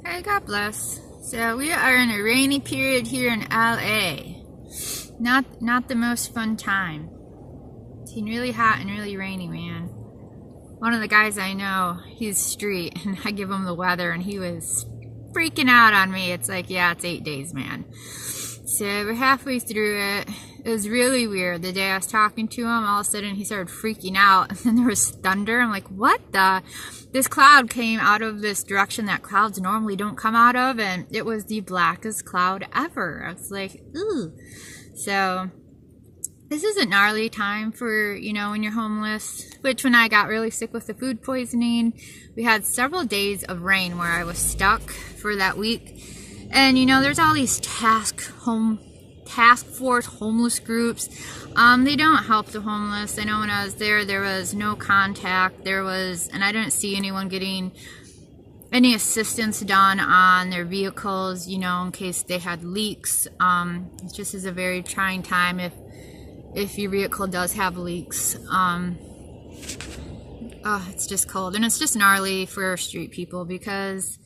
Hey, God bless. So we are in a rainy period here in LA. Not the most fun time. It's been really hot and really rainy, man. One of the guys I know, he's street, and I give him the weather, and he was freaking out on me. It's like, yeah, it's 8 days, man. So we're halfway through it. It was really weird. The day I was talking to him, all of a sudden he started freaking out, and then there was thunder. I'm like, what the? This cloud came out of this direction that clouds normally don't come out of, and it was the blackest cloud ever. I was like, ooh. So this is a gnarly time for, you know, when you're homeless, which when I got really sick with the food poisoning, we had several days of rain where I was stuck for that week. And, you know, there's all these task force homeless groups. They don't help the homeless. I know when I was there was no contact. And I didn't see anyone getting any assistance done on their vehicles, you know, in case they had leaks. It just is a very trying time if your vehicle does have leaks. It's just cold, and it's just gnarly for street people because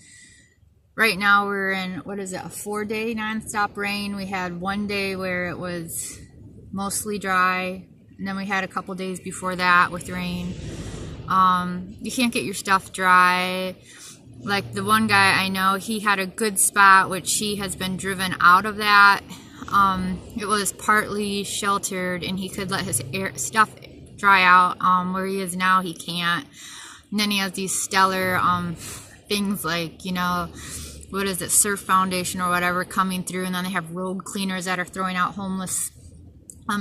right now we're in, what is it, a 4-day nonstop rain. We had one day where it was mostly dry, and then we had a couple days before that with rain. You can't get your stuff dry. Like the one guy I know, he had a good spot, which he has been driven out of that. It was partly sheltered, and he could let his stuff dry out. Where he is now, he can't. And then he has these stellar things like, you know, what is it, Surf Foundation or whatever coming through, and then they have road cleaners that are throwing out homeless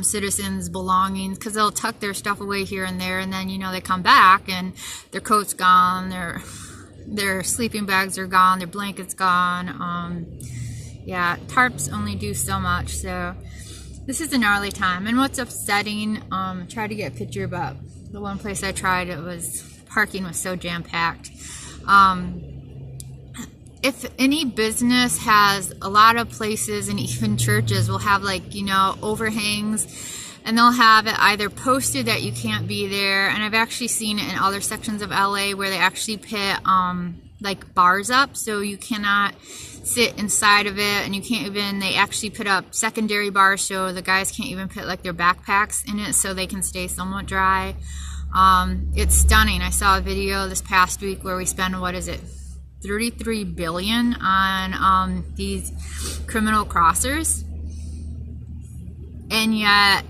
citizens' belongings because they'll tuck their stuff away here and there, and then, you know, they come back and their coat's gone, their sleeping bags are gone, their blankets gone. Yeah, tarps only do so much, so this is a gnarly time. And what's upsetting, try to get a picture, but the one place I tried, parking was so jam-packed. If any business has a lot of places, and even churches will have, like, you know, overhangs, and they'll have it either posted that you can't be there, and I've actually seen it in other sections of LA where they actually put like bars up so you cannot sit inside of it, and you can't even, they actually put up secondary bars so the guys can't even put like their backpacks in it so they can stay somewhat dry. It's stunning. I saw a video this past week where we spent, what is it, 33 billion on these criminal crossers, and yet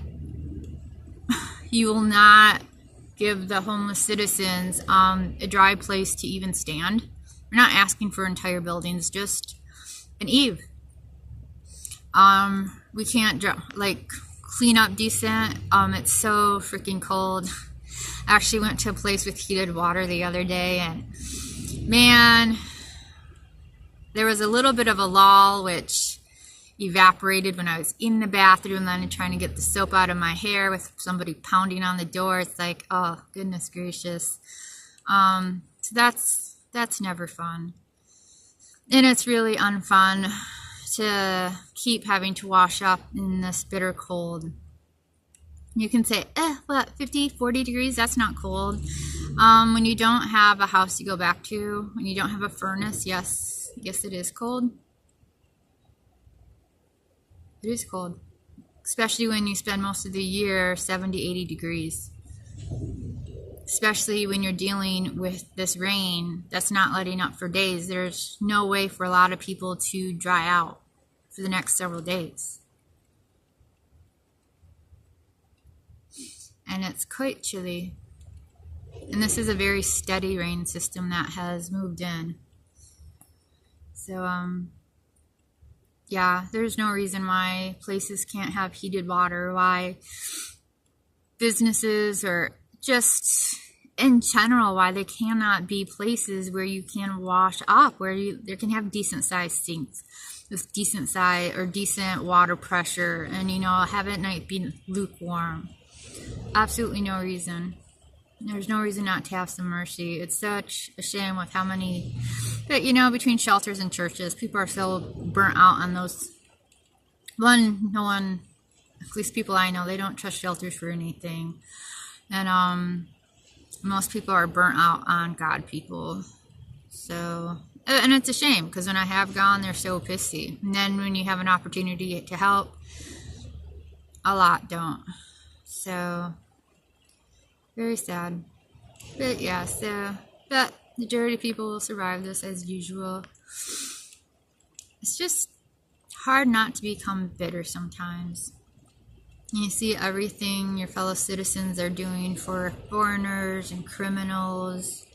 you will not give the homeless citizens a dry place to even stand. We're not asking for entire buildings, just an eave. We can't like clean up decent. It's so freaking cold. I actually went to a place with heated water the other day, and man, there was a little bit of a lull, which evaporated when I was in the bathroom, then trying to get the soap out of my hair with somebody pounding on the door. It's like, oh, goodness gracious. So that's never fun. And it's really unfun to keep having to wash up in this bitter cold. You can say, what, 50, 40 degrees? That's not cold. When you don't have a house to go back to, when you don't have a furnace, yes, it is cold. It is cold. Especially when you spend most of the year 70, 80 degrees. Especially when you're dealing with this rain that's not letting up for days. There's no way for a lot of people to dry out for the next several days. And it's quite chilly. And this is a very steady rain system that has moved in. So, yeah, there's no reason why places can't have heated water, why businesses, or just in general, why there cannot be places where you can wash up, where there can have decent sized sinks with decent size or decent water pressure, and, you know, have it at night be lukewarm. Absolutely no reason. There's no reason not to have some mercy. It's such a shame with how many, but, you know, between shelters and churches, people are so burnt out on those. No one, at least people I know, they don't trust shelters for anything. And most people are burnt out on God people. So And it's a shame, because when I have gone, they're so pissy. And then when you have an opportunity to help, a lot don't. So, very sad. But yeah, so, but the majority of people will survive this as usual. It's just hard not to become bitter sometimes. You see everything your fellow citizens are doing for foreigners and criminals.